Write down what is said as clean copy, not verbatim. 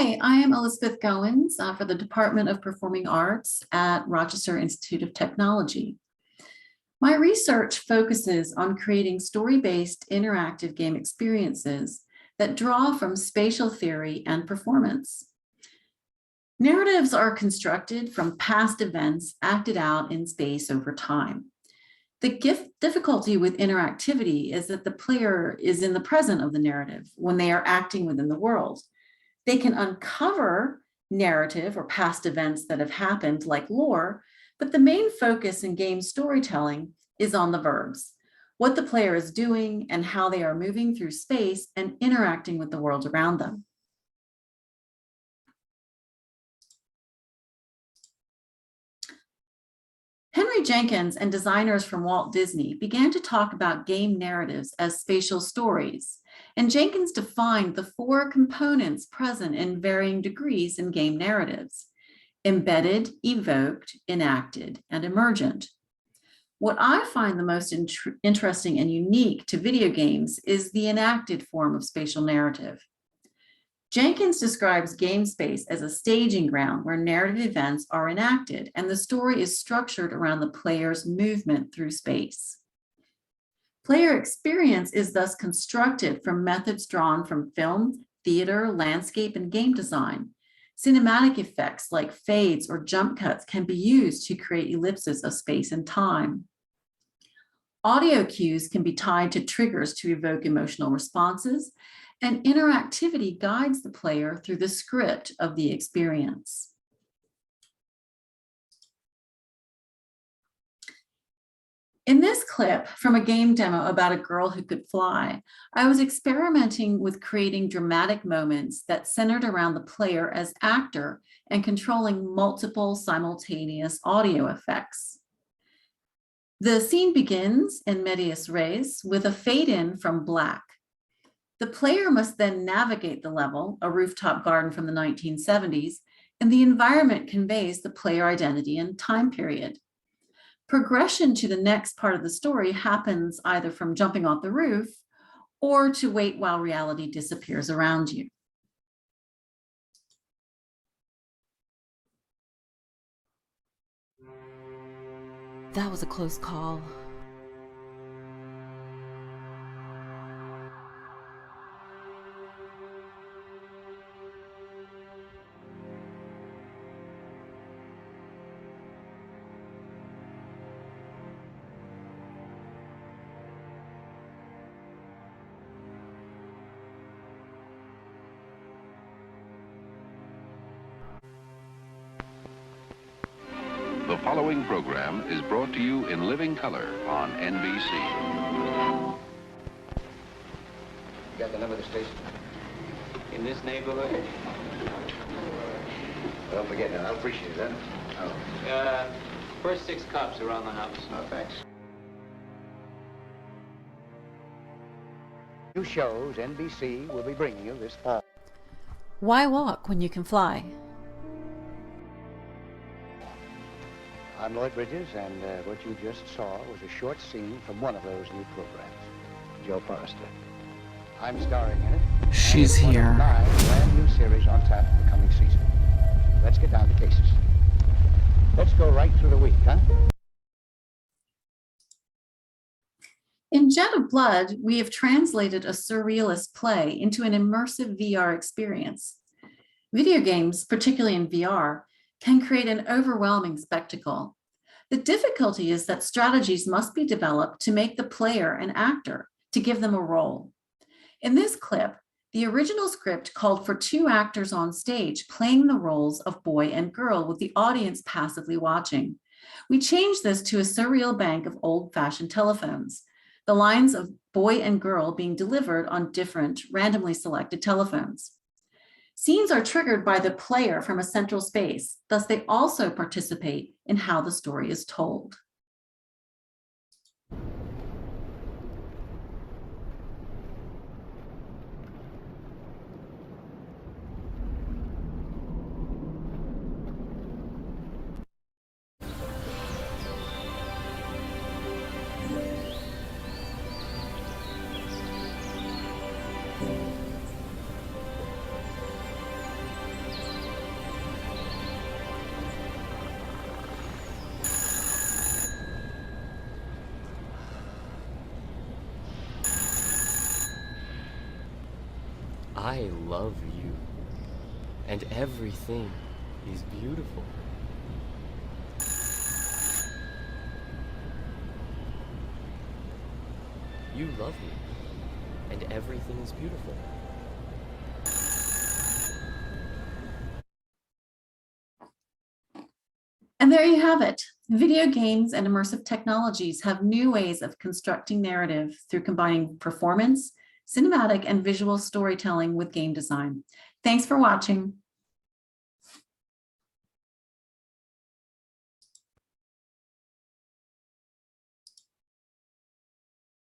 Hi, I am Elizabeth Goins for the Department of Performing Arts at Rochester Institute of Technology. My research focuses on creating story-based interactive game experiences that draw from spatial theory and performance. Narratives are constructed from past events acted out in space over time. The difficulty with interactivity is that the player is in the present of the narrative when they are acting within the world. They can uncover narrative or past events that have happened, like lore, but the main focus in game storytelling is on the verbs, what the player is doing and how they are moving through space and interacting with the world around them. Henry Jenkins and designers from Walt Disney began to talk about game narratives as spatial stories, and Jenkins defined the four components present in varying degrees in game narratives: embedded, evoked, enacted, and emergent. What I find the most interesting and unique to video games is the enacted form of spatial narrative. Jenkins describes game space as a staging ground where narrative events are enacted and the story is structured around the player's movement through space. Player experience is thus constructed from methods drawn from film, theater, landscape, and game design. Cinematic effects like fades or jump cuts can be used to create ellipses of space and time. Audio cues can be tied to triggers to evoke emotional responses, and interactivity guides the player through the script of the experience. In this clip from a game demo about a girl who could fly, I was experimenting with creating dramatic moments that centered around the player as actor and controlling multiple simultaneous audio effects. The scene begins in medias res with a fade in from black. The player must then navigate the level, a rooftop garden from the 1970s, and the environment conveys the player identity and time period. Progression to the next part of the story happens either from jumping off the roof or to wait while reality disappears around you. That was a close call. The following program is brought to you in living color on NBC. You got the number of the station? In this neighborhood? Don't forget that. I'll appreciate that. Oh. First 6 cops around the house. Oh, thanks. New shows NBC will be bringing you this fall. Why walk when you can fly? I'm Lloyd Bridges, and what you just saw was a short scene from one of those new programs. Joe Forrester. I'm starring in it. She's here. 9 brand new series on tap for the coming season. Let's get down to cases. Let's go right through the week, huh? In Jet of Blood, we have translated a surrealist play into an immersive VR experience. Video games, particularly in VR, can create an overwhelming spectacle. The difficulty is that strategies must be developed to make the player an actor, to give them a role. In this clip, the original script called for 2 actors on stage playing the roles of boy and girl with the audience passively watching. We changed this to a surreal bank of old-fashioned telephones, the lines of boy and girl being delivered on different randomly selected telephones. Scenes are triggered by the player from a central space, thus they also participate in how the story is told. I love you, and everything is beautiful. You love me, and everything is beautiful. And there you have it. Video games and immersive technologies have new ways of constructing narrative through combining performance, cinematic, and visual storytelling with game design. Thanks for watching.